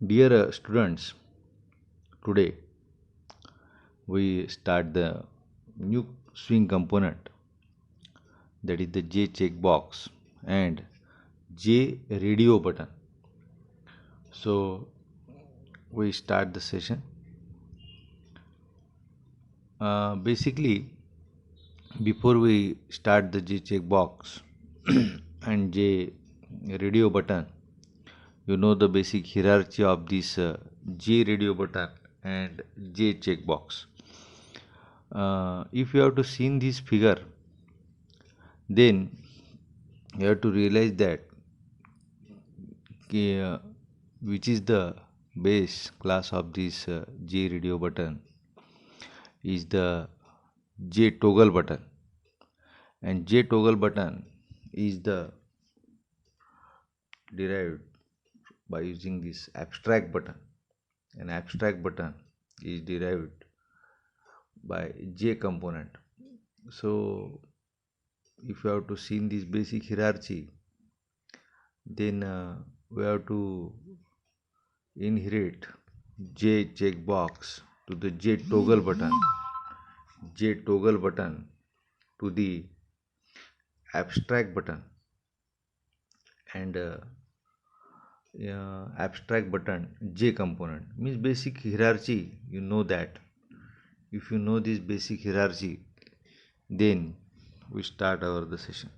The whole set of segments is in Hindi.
Dear students, today we start the new swing component, that is the J checkbox and J radio button. So we start the session. Basically, before we start the J checkbox and J radio button, you know the basic hierarchy of this J radio button and J checkbox. If you have to see this figure, then you have to realize that which is the base class of this J radio button is the J toggle button, and J toggle button is the derived by using this abstract button. An abstract button is derived by J component. So if you have to see this basic hierarchy, then we have to inherit J checkbox to the J toggle button, J toggle button to the abstract button, and abstract button J component. Means basic hierarchy, you know that. If you know this basic hierarchy, then we start our the session.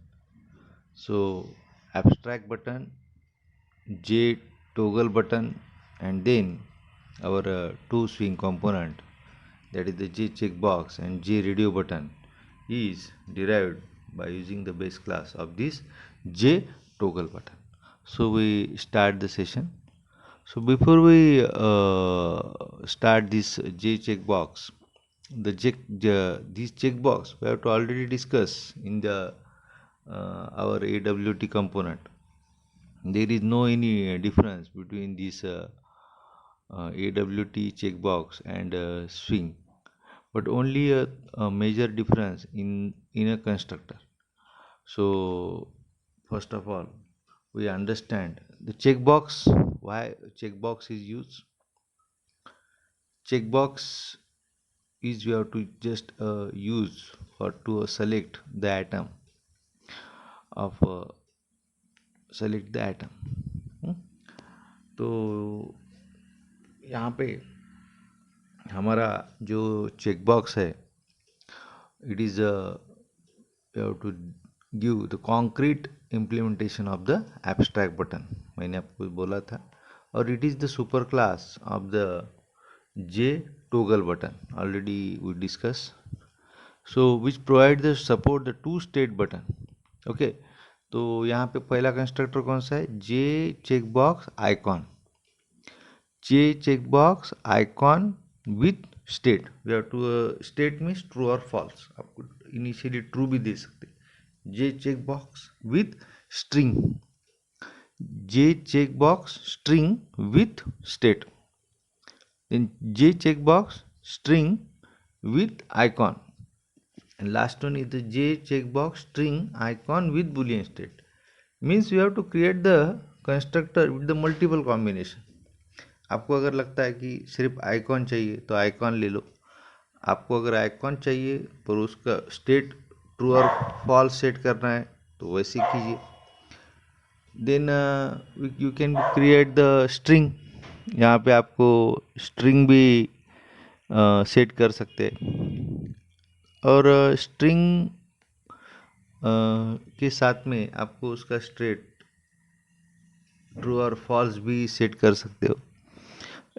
So abstract button, J toggle button, and then our two swing component, that is the J checkbox and J radio button, is derived by using the base class of this J toggle button. So we start the session. So before we start this J checkbox, this checkbox we have to already discuss in the our AWT component. There is no any difference between this AWT checkbox and swing, but only a major difference in a constructor. So first of all, we understand the checkbox. Why checkbox is used? Checkbox is you have to just use or to select the atom of select the atom. hmm? तो यहाँ पे हमारा जो चेकबॉक्स है, it is you have to give the concrete implementation of the abstract button, मैंने आपको बोला था, और it is the super class of the J toggle button, already we discussed. So which provide the support the two state button. Okay, तो यहाँ पे पहला कंस्ट्रक्टर कौन सा है? J checkbox icon. J checkbox icon with state. We have to state means true or false. आपको initially true भी दे सकते. J checkbox with string. J checkbox string with state. Then J checkbox string with icon, and last one is the J checkbox string icon with boolean state. Means you have to create the constructor with the multiple combination. आपको अगर लगता है कि सिर्फ आइकॉन चाहिए तो आइकॉन ले लो. आपको अगर आइकॉन चाहिए पर उसका स्टेट ट्रू और फॉल्स सेट करना है तो वैसे कीजिए. Then you can create the string. यहाँ पे आपको स्ट्रिंग भी सेट कर सकते हैं, और स्ट्रिंग के साथ में आपको उसका स्ट्रेट ट्रू और फॉल्स भी सेट कर सकते हो.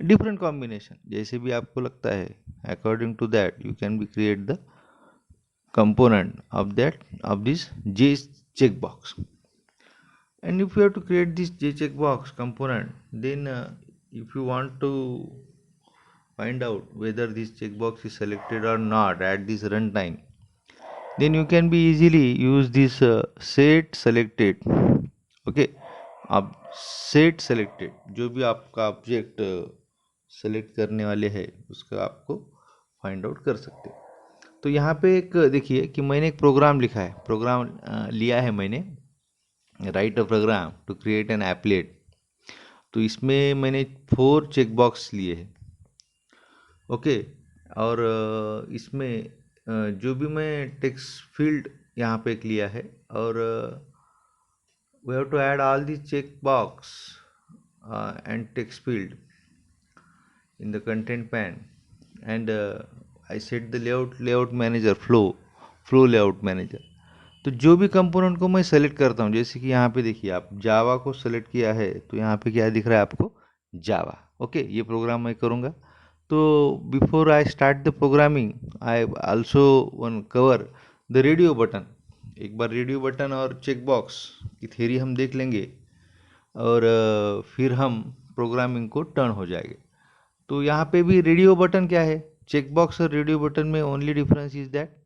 डिफरेंट कॉम्बिनेशन जैसे भी आपको लगता है, according to that you can be create the component of this J checkbox. And if you have to create this J checkbox component, then if you want to find out whether this checkbox is selected or not at this runtime, then you can be easily use this set selected. Okay, अब set selected जो भी आपका ऑब्जेक्ट सेलेक्ट करने वाले है उसका आपको फाइंड आउट कर सकते हो. तो यहाँ पे एक देखिए कि मैंने एक प्रोग्राम लिखा है, लिया है मैंने, write a program to create an applet. तो इसमें मैंने 4 चेक बॉक्स लिए हैं। ओके, और इसमें जो भी मैं टेक्स्ट फील्ड यहाँ पे एक लिया है, और we have to add all these check box and text field in the content pane, and I set the layout manager flow layout manager। तो जो भी कंपोनेंट को मैं सेलेक्ट करता हूँ, जैसे कि यहाँ पे देखिए आप जावा को सेलेक्ट किया है, तो यहाँ पे क्या दिख रहा है आपको, जावा। ओके, ये प्रोग्राम मैं करूँगा। तो before I start the programming, I also one cover the radio button. एक बार रेडियो बटन और चेक बॉक्स की थ्योरी हम देख लेंगे, और फिर हम प्रोग्रामिंग को टर्न हो जाएंगे। तो यहाँ पे भी रेडियो बटन क्या है, चेक बॉक्स और रेडियो बटन में only difference is that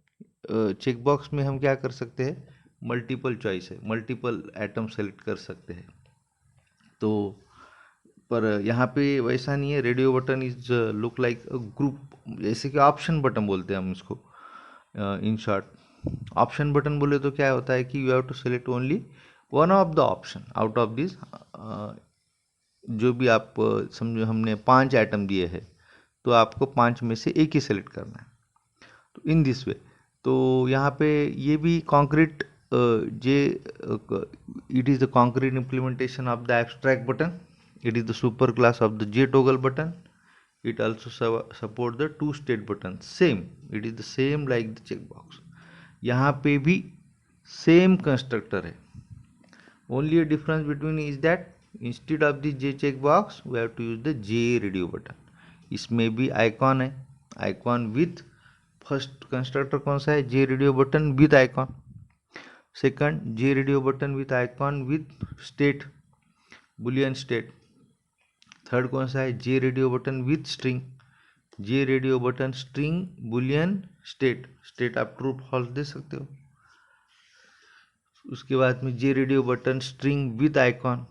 check box में हम क्या कर सकते हैं, मल्टीपल चॉइस है, मल्टीपल एटम सेलेक्ट कर सकते हैं। तो पर यहाँ पे वैसा नहीं है, radio button is look like a group, जैसे कि ऑप्शन बटन बोलते हैं हम इसको इन शॉर्ट। ऑप्शन बटन बोले तो क्या होता है कि you have to select only one of the option out of this, जो भी आप समझो हमने 5 आइटम दिए हैं, तो आपको 5 में से एक ही सेलेक्ट करना है। तो इन दिस वे, तो यहाँ पे ये भी concrete J it is the concrete implementation of the abstract button. It is the super class of the J toggle button. It also support the two state button, same, it is the same like the checkbox। यहाँ पे भी सेम कंस्ट्रक्टर है, only a difference between is that instead of the j checkbox we have to use the j radio button। इसमें भी आइकॉन है, आइकॉन विथ, फर्स्ट कंस्ट्रक्टर कौन सा है, J radio button with icon. Second, J radio button with icon with state, boolean state. Third कौन सा है, J radio button with string, J radio button string boolean state, state आप ट्रू फॉल्स दे सकते हो। उसके बाद में J radio button string with icon,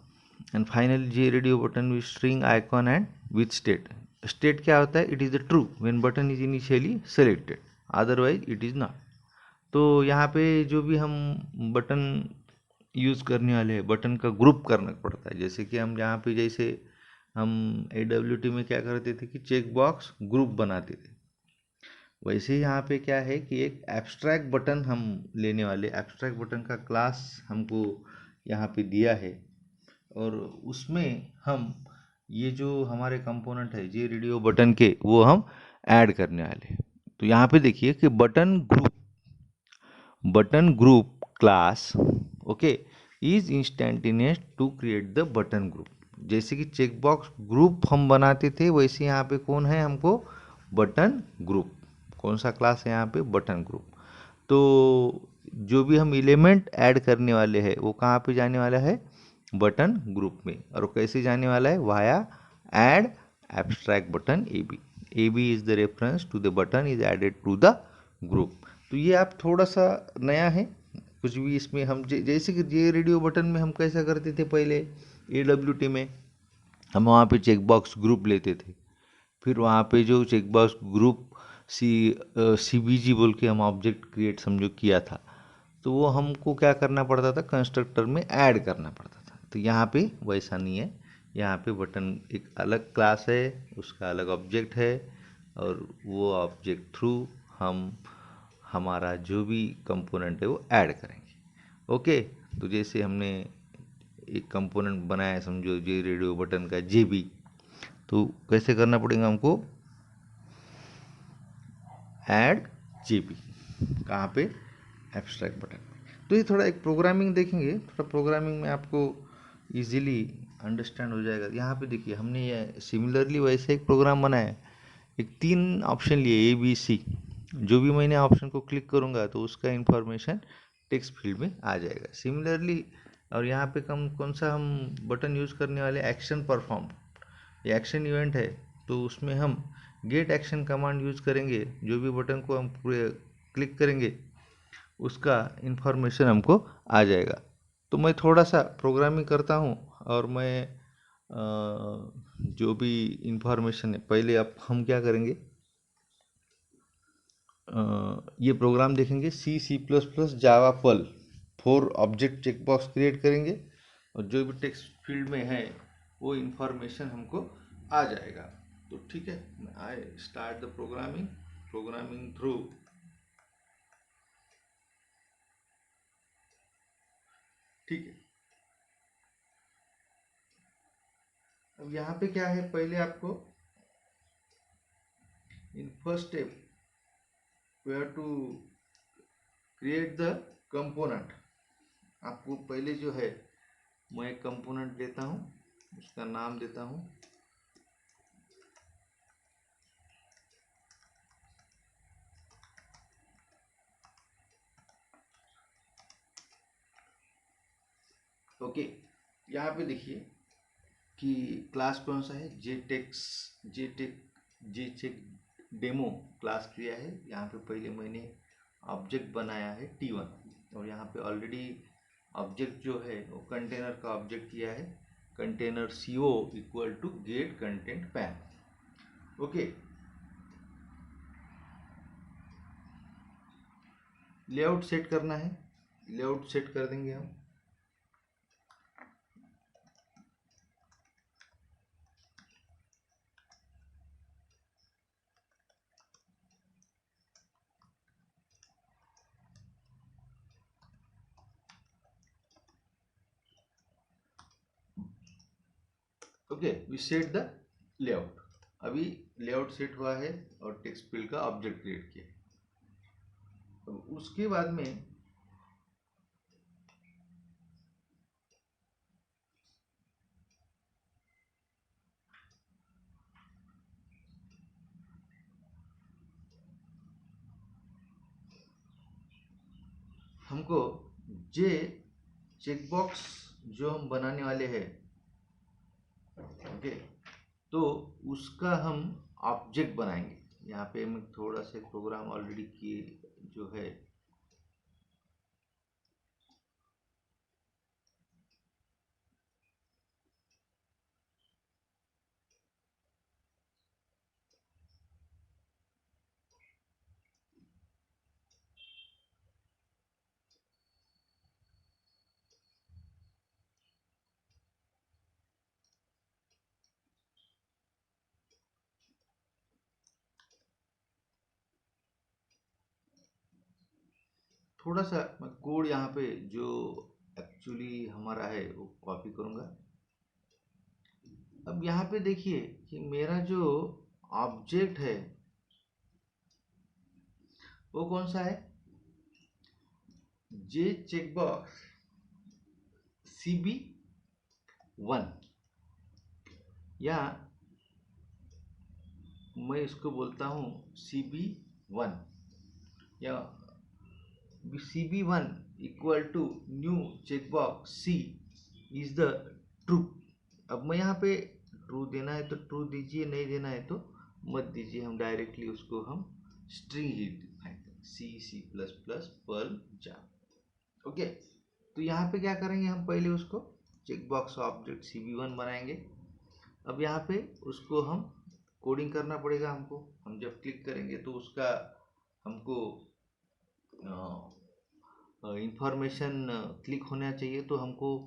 and finally J radio button with string icon and with state. State क्या होता है, it is the true when button is initially selected, otherwise it is not. तो यहाँ पे जो भी हम बटन यूज़ करने वाले हैं, बटन का ग्रुप करना पड़ता है। जैसे कि हम यहाँ पे, जैसे हम AWT में क्या करते थे कि चेक बॉक्स ग्रुप बनाते थे, वैसे ही यहाँ पे क्या है कि एक एब्स्ट्रैक्ट बटन हम लेने वाले, एब्स्ट्रैक्ट बटन का क्लास हमको यहाँ पे दिया है, और उसमें हम ये जो हमारे कंपोनेंट है जे रेडियो बटन के, वो हम ऐड करने वाले हैं। तो यहाँ पे देखिए कि button group class, okay, is instantaneous to create the button group. जैसे कि चेक बॉक्स ग्रुप हम बनाते थे, वैसे यहाँ पे कौन है हमको, बटन ग्रुप। कौन सा क्लास है यहाँ पे, बटन ग्रुप। तो जो भी हम एलिमेंट ऐड करने वाले हैं वो कहाँ पे जाने वाला है, बटन ग्रुप में। और वो कैसे जाने वाला है, via add abstract button A B is the reference to the button is added to the group. तो ये आप थोड़ा सा नया है, कुछ भी इसमें हम जैसे कि ये रेडियो बटन में हम कैसा करते थे पहले, AWT में हम वहाँ पे चेक बॉक्स ग्रुप लेते थे, फिर वहाँ पे जो चेक बॉक्स ग्रुप CBG बोल के हम ऑब्जेक्ट क्रिएट समझो किया था, तो वो हमको क्या करना पड़ता था, कंस्ट्रक्टर में ऐड करना पड़ता था। तो यहाँ पे वैसा नहीं है, यहाँ पे बटन एक अलग क्लास है, उसका अलग ऑब्जेक्ट है, और वो ऑब्जेक्ट थ्रू हम हमारा जो भी कंपोनेंट है वो ऐड करेंगे। ओके, तो जैसे हमने एक कंपोनेंट बनाया समझो जे रेडियो बटन का JB, तो कैसे करना पड़ेगा हमको, ऐड JB, कहाँ पे, एब्स्ट्रैक्ट बटन। तो ये थोड़ा एक प्रोग्रामिंग देखेंगे, थोड़ा प्रोग्रामिंग में आपको इजीली अंडरस्टैंड हो जाएगा। यहाँ पे देखिए हमने ये सिमिलरली वैसे एक प्रोग्राम बनाया है, एक 3 ऑप्शन लिए ABC। जो भी मैंने ऑप्शन को क्लिक करूँगा तो उसका इंफॉर्मेशन टेक्स्ट फील्ड में आ जाएगा सिमिलरली। और यहाँ पे कौन सा हम बटन यूज़ करने वाले, एक्शन परफॉर्म, ये एक्शन इवेंट है, तो उसमें हम गेट एक्शन कमांड यूज़ करेंगे। जो भी बटन को हम पूरे क्लिक करेंगे उसका इंफॉर्मेशन हमको आ जाएगा। तो मैं थोड़ा सा प्रोग्रामिंग करता हूँ, और मैं जो भी इंफॉर्मेशन है, पहले अब हम क्या करेंगे, ये प्रोग्राम देखेंगे, C++ जावा पर्ल 4 ऑब्जेक्ट चेकबॉक्स क्रिएट करेंगे, और जो भी टेक्स्ट फील्ड में है वो इंफॉर्मेशन हमको आ जाएगा। तो ठीक है, I start the programming through ठीक है। अब यहाँ पे क्या है, पहले आपको in first step we have to create the component. आपको पहले जो है मैं एक कंपोनेंट देता हूँ, उसका नाम देता हूँ ओके। यहाँ पे देखिए कि क्लास कौन सा है, जेटेक डेमो क्लास क्रिया है। यहाँ पे पहले मैंने ऑब्जेक्ट बनाया है T1 और यहाँ पे ऑलरेडी ऑब्जेक्ट जो है वो कंटेनर का ऑब्जेक्ट किया है, container CO equal to get content pane. Okay, layout set करना है, लेआउट सेट कर देंगे हम। Okay, we set the layout. अभी लेआउट सेट हुआ है और टेक्स्ट फील्ड का ऑब्जेक्ट क्रिएट किया है। तो उसके बाद में हमको जे चेकबॉक्स जो हम बनाने वाले हैं, ओके, तो उसका हम ऑब्जेक्ट बनाएंगे। यहाँ पे हम थोड़ा सा प्रोग्राम ऑलरेडी किए जो है, थोड़ा सा मैं कोड यहाँ पे जो एक्चुअली हमारा है वो कॉपी करूँगा। अब यहाँ पे देखिए कि मेरा जो ऑब्जेक्ट है वो कौन सा है, जे चेकबॉक्स CB1, या मैं इसको बोलता हूँ CB1 या CB1 equal to new checkbox C is the true. अब मैं यहाँ पे ट्रू देना है तो ट्रू दीजिए, नहीं देना है तो मत दीजिए, हम डायरेक्टली उसको हम स्ट्रिंग ही डिफाइन करें, C++ पर्ल जावा। ओके, तो यहाँ पे क्या करेंगे, हम पहले उसको चेकबॉक्स ऑब्जेक्ट CB1 बनाएंगे। अब यहाँ पे उसको हम कोडिंग करना पड़ेगा हमको। हम जब क्लिक करेंगे तो उसका हमको इंफॉर्मेशन क्लिक होना चाहिए, तो हमको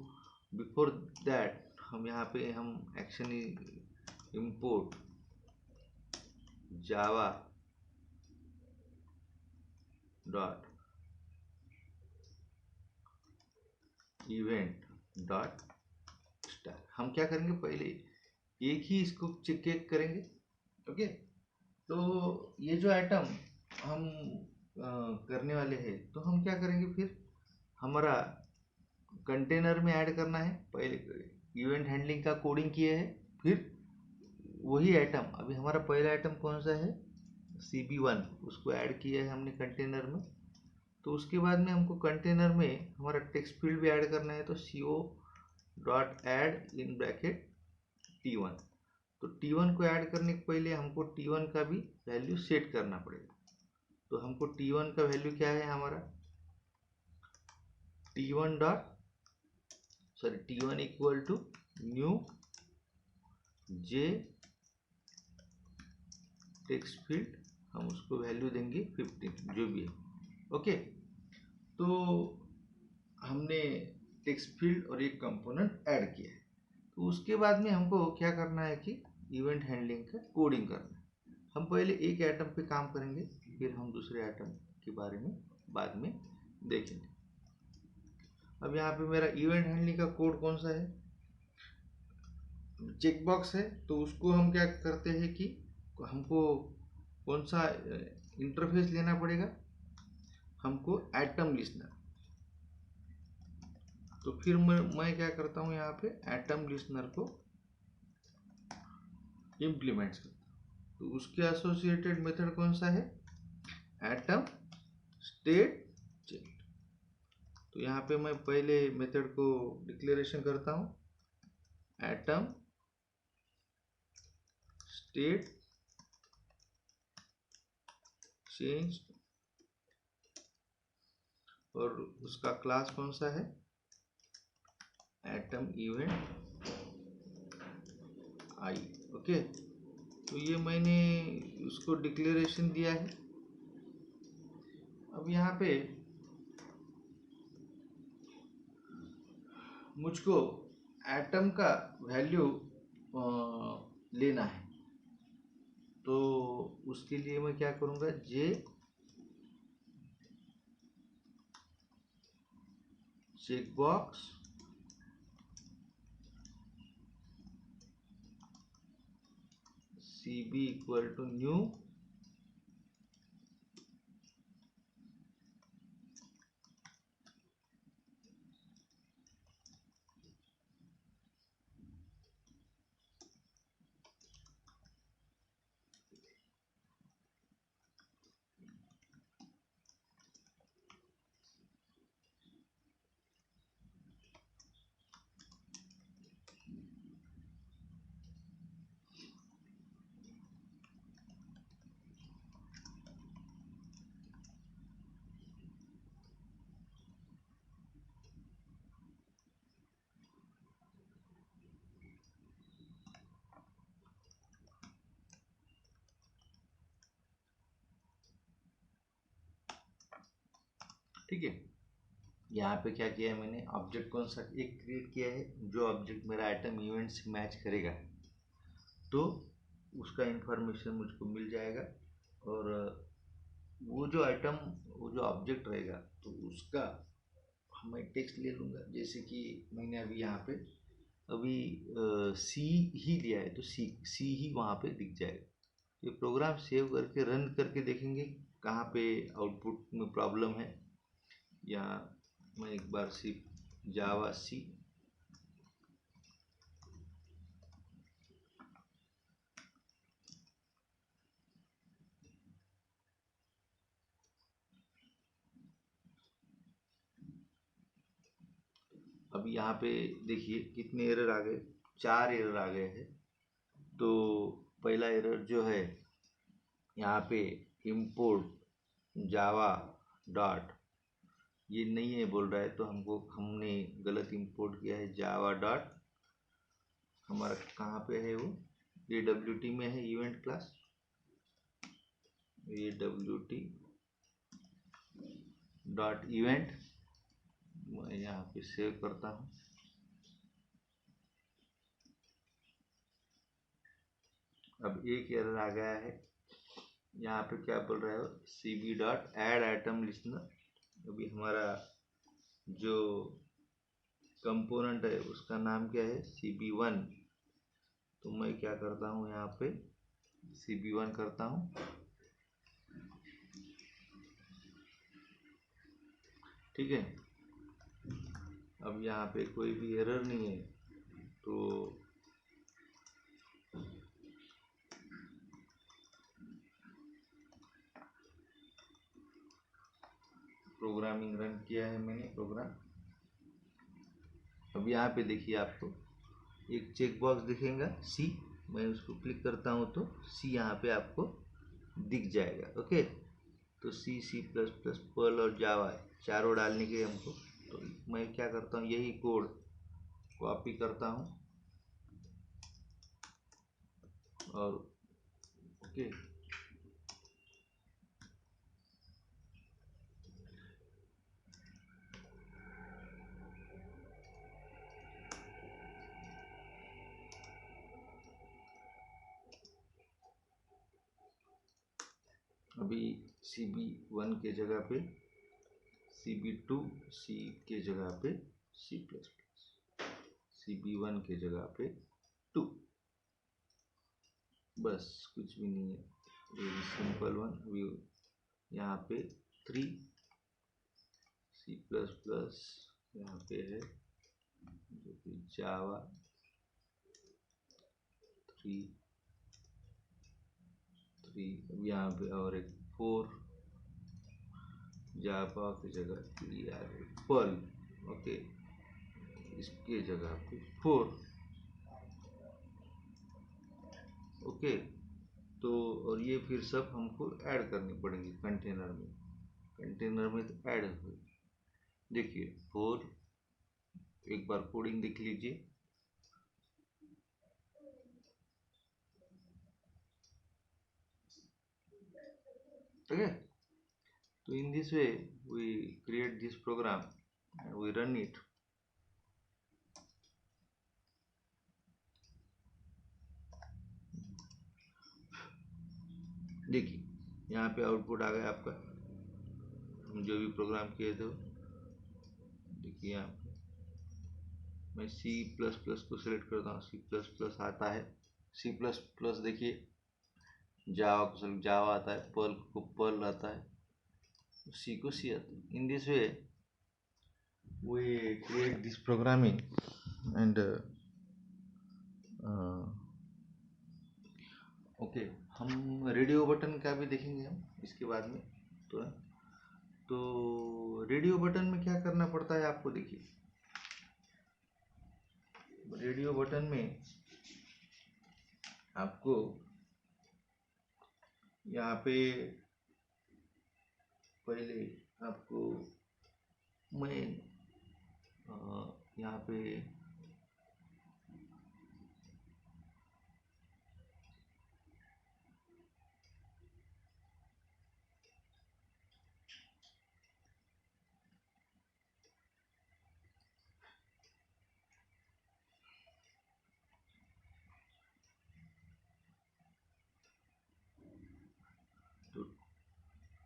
बिफोर दैट हम यहाँ पे हम action import Java dot event dot star, हम क्या करेंगे, पहले एक ही इसको चेक करेंगे। ओके, तो ये जो आइटम हम करने वाले हैं, तो हम क्या करेंगे, फिर हमारा कंटेनर में ऐड करना है। पहले इवेंट हैंडलिंग का कोडिंग किए है, फिर वही आइटम, अभी हमारा पहला आइटम कौन सा है, CB1, उसको ऐड किया है हमने कंटेनर में। तो उसके बाद में हमको कंटेनर में हमारा टेक्स्ट फील्ड भी ऐड करना है, तो CO dot add in bracket T1। तो T1 को ऐड करने के पहले हमको T1 का भी वैल्यू सेट करना पड़ेगा। तो हमको T1 का वैल्यू क्या है हमारा, T1 dot T1 equal to new J text field, हम उसको वैल्यू देंगे 15 जो भी है। ओके, तो हमने टेक्स्ट फील्ड और एक कंपोनेंट ऐड किया है। तो उसके बाद में हमको क्या करना है कि इवेंट हैंडलिंग का कोडिंग करना है। हम पहले एक आइटम पे काम करेंगे, फिर हम दूसरे आइटम के बारे में बाद में देखेंगे। अब यहाँ पे मेरा इवेंट हैंडलिंग का कोड कौन सा है, चेक बॉक्स है। तो उसको हम क्या करते हैं कि हमको कौन सा इंटरफेस लेना पड़ेगा, हमको एटम लिस्नर। तो फिर मैं क्या करता हूँ, यहाँ पे एटम लिस्नर को इम्प्लीमेंट करता हूँ। तो उसके एसोसिएटेड मेथड कौन सा है, एटम स्टेट चेक। तो यहाँ पे मैं पहले मेथड को डिक्लेरेशन करता हूँ, एटम स्टेट चेंज, और उसका क्लास कौन सा है, एटम इवेंट आई। ओके, तो ये मैंने उसको डिक्लेरेशन दिया है। अब यहाँ पे मुझको एटम का वैल्यू लेना है। तो उसके लिए मैं क्या करूँगा, J check box cb equal to new ठीक है। यहाँ पे क्या किया है मैंने, ऑब्जेक्ट कौन सा एक क्रिएट किया है, जो ऑब्जेक्ट मेरा आइटम इवेंट से मैच करेगा तो उसका इंफॉर्मेशन मुझको मिल जाएगा। और वो जो आइटम, वो जो ऑब्जेक्ट रहेगा तो उसका मैं टेक्स्ट ले लूँगा। जैसे कि मैंने अभी यहाँ पे अभी सी ही लिया है, तो सी ही वहाँ पे दिख जाएगा। ये प्रोग्राम सेव करके रन करके देखेंगे कहाँ पे आउटपुट में प्रॉब्लम है। या मैं एक बार सिर्फ जावा सी, अब यहाँ पे देखिए कितने एरर आ गए, 4 एरर आ गए हैं। तो पहला एरर जो है यहाँ पे import जावा डॉट, ये नहीं है बोल रहा है, तो हमने गलत इंपोर्ट किया है। जावा डॉट हमारा कहाँ पे है, वो AWT में है, event class AWT dot event. मैं यहाँ पे सेव करता हूँ। अब एक एरर आ गया है, यहाँ पे क्या बोल रहा है, cb dot add item listener. अभी हमारा जो कंपोनेंट है उसका नाम क्या है, cb1। तो मैं क्या करता हूँ, यहाँ पे cb1 करता हूँ। ठीक है, अब यहाँ पे कोई भी एरर नहीं है, तो प्रोग्रामिंग रन किया है मैंने प्रोग्राम। अब यहाँ पे देखिए आपको एक चेक बॉक्स दिखेगा सी, मैं उसको क्लिक करता हूँ तो सी यहाँ पे आपको दिख जाएगा। ओके, तो सी सी प्लस प्लस पर्ल और जावा चारों डालने के हमको, तो मैं क्या करता हूँ, यही कोड कॉपी करता हूँ और ओके, अभी CB1 के जगह पे CB2, C के जगह पे C++, CB1 के जगह पे 2, बस कुछ भी नहीं है, वेरी सिंपल वन। व्यू यहाँ पे 3, C++ यहाँ पे है जो कि जावा 3, अब यहाँ पे और एक 4, जावा की जगह 3 आ रही, पर्ल, ओके, इसके जगह पे 4, ओके। तो और ये फिर सब हमको ऐड करनी पड़ेंगी कंटेनर में तो ऐड हो। देखिए 4, एक बार कोडिंग देख लीजिए, ठीक है। तो in this way we create this program and we run it. देखिए यहाँ पे आउटपुट आ गया आपका, हम जो भी प्रोग्राम किए थे। देखिए यहाँ पे मैं C++ को सिलेक्ट करता हूँ, C++ आता है, C++ देखिए, जावा को सिलेक्ट, जावा आता है, पर्ल को पर्ल आता है, C को C आता है। In this way we create this programming and okay. हम रेडियो बटन का भी देखेंगे हम इसके बाद में। तो रेडियो बटन में क्या करना पड़ता है आपको, देखिए रेडियो बटन में आपको यहाँ पे पहले आपको मैं यहाँ पे तो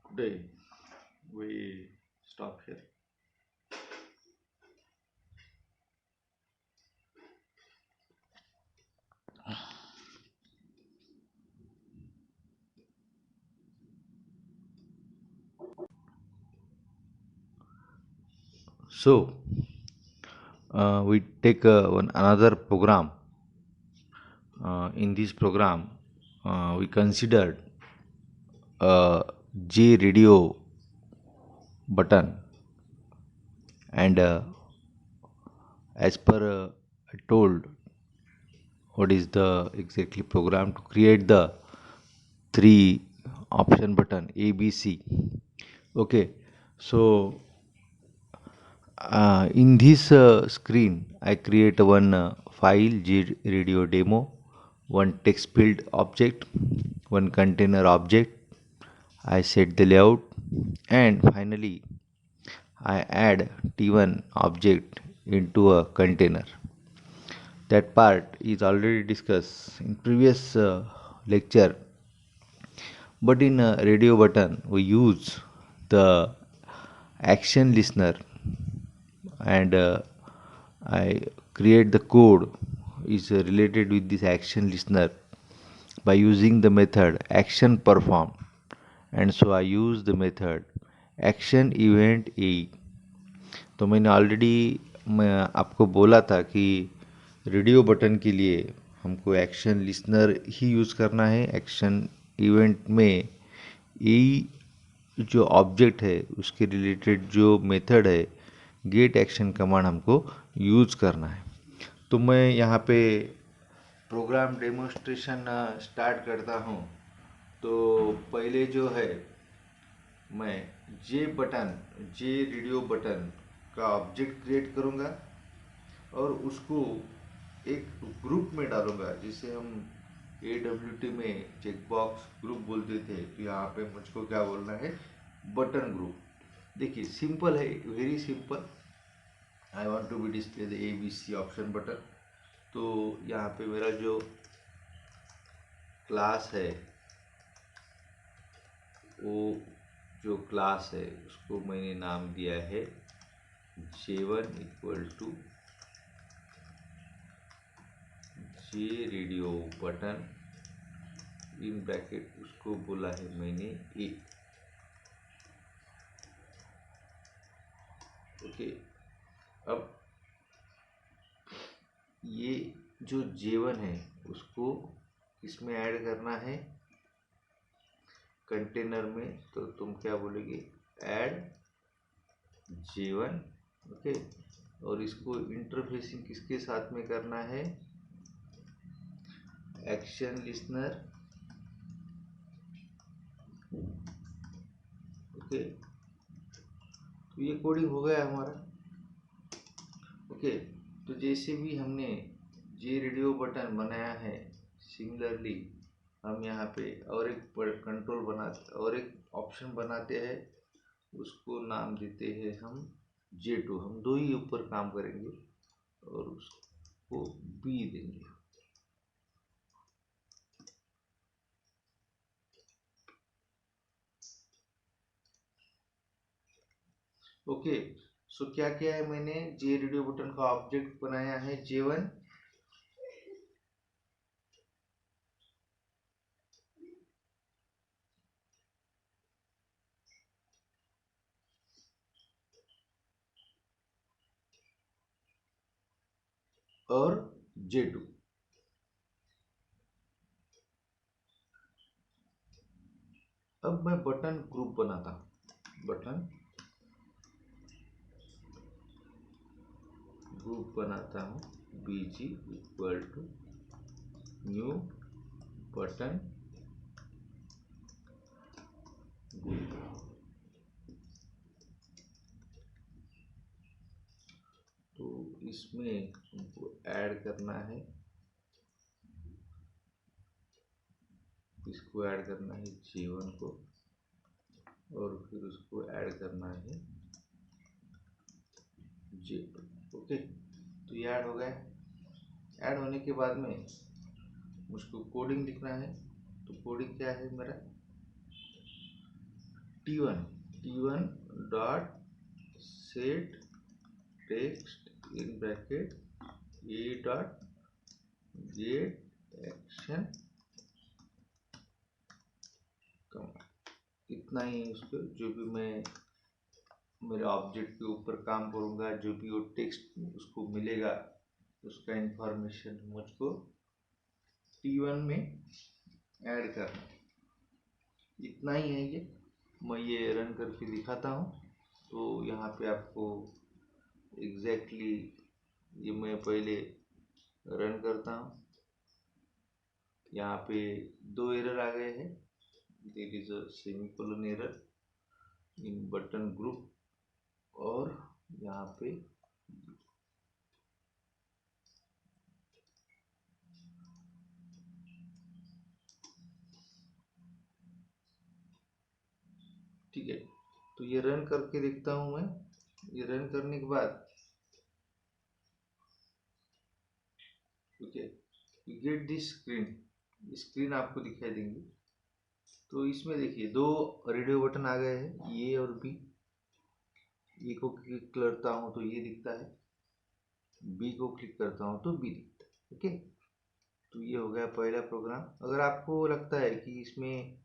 today we stop here. So we take another program. In this program we considered J radio button, and as per I told what is the exactly program to create the 3 option button ABC. Okay, so in this screen I create one file J radio demo, one text field object, one container object. I set the layout, and finally I add T1 object into a container. That part is already discussed in previous lecture, but in radio button we use the action listener, and I create the code is related with this action listener by using the method action perform, and so I use the method action event A. तो मैंने ऑलरेडी मैं आपको बोला था कि रेडियो बटन के लिए हमको एक्शन लिसनर ही यूज़ करना है। एक्शन इवेंट में ए जो ऑब्जेक्ट है उसके रिलेटेड जो मेथड है गेट एक्शन कमांड हमको यूज़ करना है। तो मैं यहाँ पे प्रोग्राम डेमोन्स्ट्रेशन स्टार्ट करता हूँ। तो पहले जो है मैं जे रेडियो बटन का ऑब्जेक्ट क्रिएट करूँगा और उसको एक ग्रुप में डालूँगा, जिसे हम AWT में चेकबॉक्स ग्रुप बोलते थे। तो यहाँ पे मुझको क्या बोलना है, बटन ग्रुप। देखिए सिंपल है, very simple. I want to be display the ABC option button. तो यहाँ पे मेरा जो क्लास है वो जो क्लास है उसको मैंने नाम दिया है J1 equal to J radio button, in bracket उसको बोला है मैंने ए। ओके, अब ये जो J1 है उसको इसमें ऐड करना है कंटेनर में, तो तुम क्या बोलोगे, ऐड J1। ओके, और इसको इंटरफेसिंग किसके साथ में करना है, एक्शन लिसनर। ओके, तो ये कोडिंग हो गया हमारा। ओके, तो जैसे भी हमने जे रेडियो बटन बनाया है, सिमिलरली हम यहाँ पे और एक कंट्रोल बनाते और एक ऑप्शन बनाते हैं, उसको नाम देते हैं हम J2। हम दो ही ऊपर काम करेंगे और उसको B देंगे। ओके, सो क्या किया है मैंने, जे रेडियो बटन का ऑब्जेक्ट बनाया है J1, और J2। अब मैं बटन ग्रुप बनाता हूँ, बटन ग्रुप बनाता हूँ, BG equal to new button group. तो इसमें हमको ऐड करना है, इसको ऐड करना है J1 को, और फिर उसको ऐड करना है J2। ओके, तो ये ऐड हो गया। ऐड होने के बाद में मुझको कोडिंग लिखना है, तो कोडिंग क्या है मेरा, T1 dot set text in bracket A dot get action command. इतना ही है उसको, जो भी मैं मेरे ऑब्जेक्ट के ऊपर काम करूँगा, जो भी वो टेक्स्ट उसको मिलेगा, उसका इंफॉर्मेशन मुझको T1 में ऐड करना। इतना ही है ये। मैं ये रन करके दिखाता हूँ, तो यहाँ पे आपको एग्जैक्टली ये मैं पहले रन करता हूँ। यहाँ पे दो एरर आ गए हैं, there is a semicolon error in button group, और यहाँ पे ठीक है। तो ये रन करके देखता हूँ मैं। ये रन करने के बाद okay, you get this screen आपको दिखाई देंगी। तो इसमें देखिए दो रेडियो बटन आ गए हैं, ए और बी। ए को क्लिक करता हूँ तो ये दिखता है, बी को क्लिक करता हूँ तो बी दिखता है। ओके, तो ये हो गया पहला प्रोग्राम। अगर आपको लगता है कि इसमें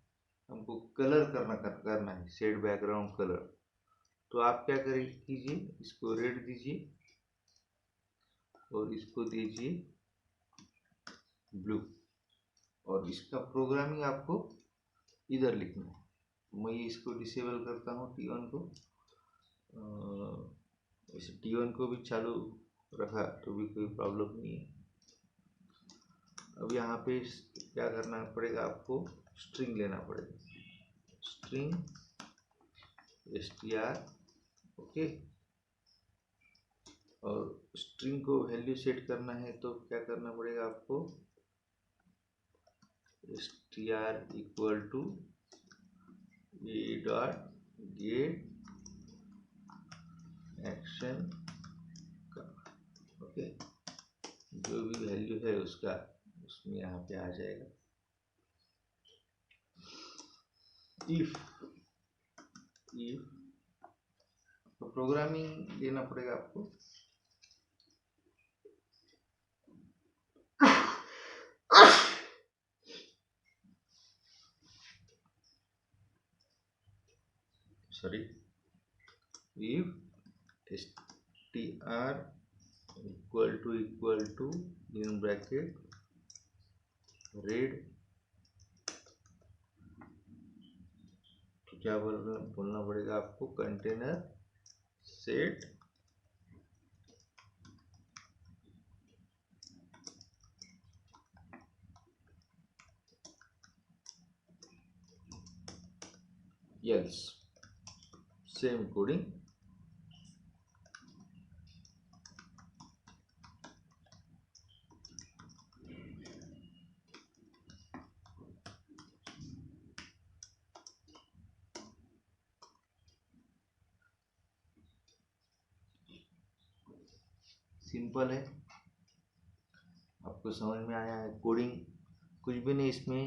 हमको कलर करना है, शेड बैकग्राउंड कलर, तो आप क्या करें कीजिए, इसको रेड दीजिए और इसको दीजिए ब्लू, और इसका प्रोग्रामिंग आपको इधर लिखना है। मैं इसको डिसेबल करता हूँ T1 को, इसे T1 को भी चालू रखा तो भी कोई प्रॉब्लम नहीं है। अब यहाँ पे क्या करना पड़ेगा, आपको स्ट्रिंग लेना पड़ेगा, स्ट्रिंग str। ओके, और स्ट्रिंग को वैल्यू सेट करना है तो क्या करना पड़ेगा आपको, str equal to A dot get action का। ओके, जो भी वैल्यू है उसका उसमें यहाँ पे आ जाएगा। इफ तो प्रोग्रामिंग लेना पड़ेगा आपको। Sorry, if str equal to in bracket read, तो क्या बोलना पड़ेगा आपको, container set else, same coding. Simple है, आपको समझ में आया है। कोडिंग कुछ भी नहीं, इसमें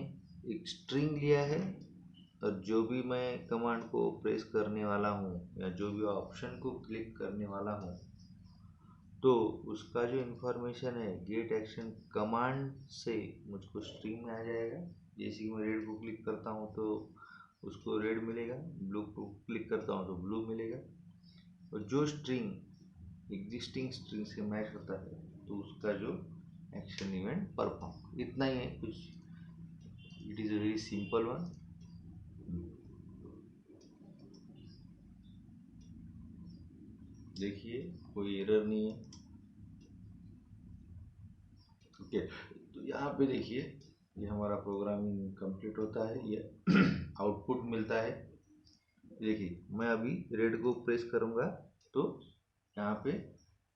एक स्ट्रिंग लिया है और जो भी मैं कमांड को प्रेस करने वाला हूँ या जो भी ऑप्शन को क्लिक करने वाला हूँ, तो उसका जो इन्फॉर्मेशन है गेट एक्शन कमांड से मुझको स्ट्रिंग में आ जाएगा। जैसे कि मैं रेड को क्लिक करता हूँ तो उसको रेड मिलेगा, ब्लू को क्लिक करता हूँ तो ब्लू मिलेगा, और जो स्ट्रिंग एग्जिस्टिंग स्ट्रिंग से मैच होता है तो उसका जो एक्शन इवेंट परफॉर्म। इतना ही है कुछ, it is a very simple one. देखिए कोई एरर नहीं है। ओके, तो यहाँ पे देखिए ये हमारा प्रोग्रामिंग कंप्लीट होता है, ये आउटपुट मिलता है। देखिए मैं अभी रेड को प्रेस करूँगा तो यहाँ पे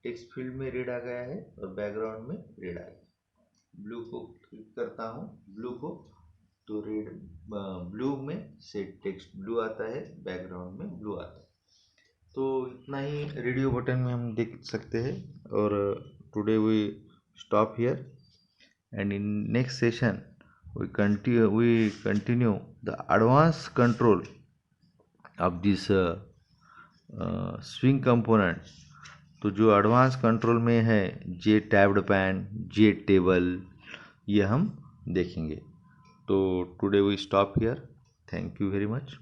टेक्स्ट फील्ड में रेड आ गया है और बैकग्राउंड में रेड आ गया। ब्लू को क्लिक करता हूँ, ब्लू को, तो रेड ब्लू में से टेक्स्ट ब्लू आता है, बैकग्राउंड में ब्लू आता है। तो इतना ही रेडियो बटन में हम देख सकते हैं। और today we stop here and in next session we continue the advanced control of this swing component। तो जो एडवांस कंट्रोल में है J tabbed pane, J table, ये हम देखेंगे। तो today we stop here, thank you very much.